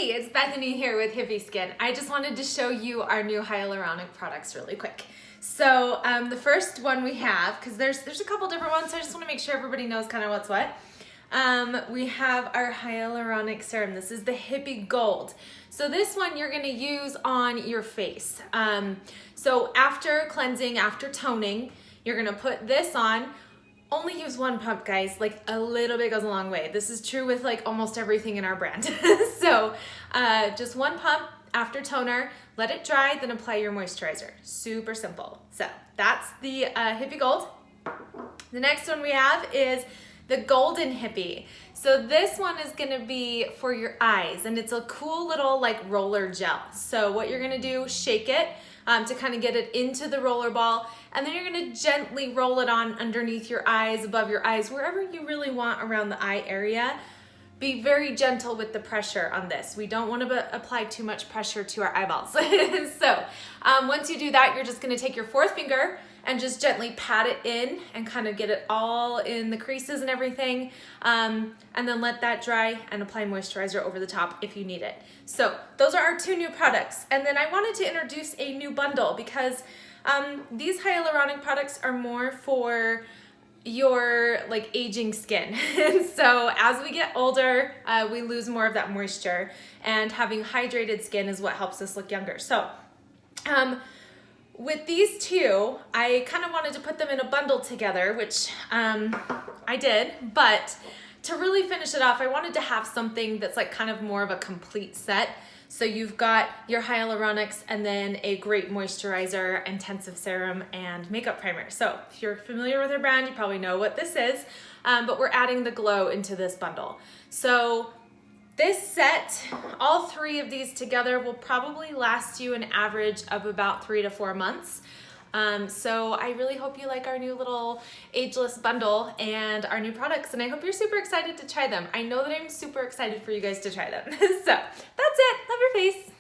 Hey, it's Bethany here with Hippie Skin. I just wanted to show you our new hyaluronic products really quick. So the first one we have, because there's a couple different ones, so I just want to make sure everybody knows kind of what's what. We have our hyaluronic serum. This is the Hippie Gold. So this one you're going to use on your face. So after cleansing, after toning, you're going to put this on. Only use one pump, guys. Like, a little bit goes a long way. This is true with like almost everything in our brand. So just one pump after toner, let it dry, then apply your moisturizer. Super simple. So that's the Hippie Gold. The next one we have is the Golden Hippie. So this one is gonna be for your eyes, and it's a cool little like roller gel. So what you're gonna do, shake it to kind of get it into the roller ball, and then you're gonna gently roll it on underneath your eyes, above your eyes, wherever you really want around the eye area. Be very gentle with the pressure on this. We don't want to apply too much pressure to our eyeballs. So once you do that, you're just gonna take your fourth finger and just gently pat it in and kind of get it all in the creases and everything. And then let that dry and apply moisturizer over the top if you need it. So those are our two new products. And then I wanted to introduce a new bundle because these hyaluronic products are more for your like aging skin. And so as we get older, we lose more of that moisture, and having hydrated skin is what helps us look younger. So with these two, I kind of wanted to put them in a bundle together, which I did, but to really finish it off, I wanted to have something that's like kind of more of a complete set. So you've got your hyaluronics and then a great moisturizer, intensive serum, and makeup primer. So if you're familiar with our brand, you probably know what this is, but we're adding the glow into this bundle. So this set, all three of these together, will probably last you an average of about 3 to 4 months. So I really hope you like our new little Ageless Bundle and our new products, and I hope you're super excited to try them. I know that I'm super excited for you guys to try them. So that's it. Love your face.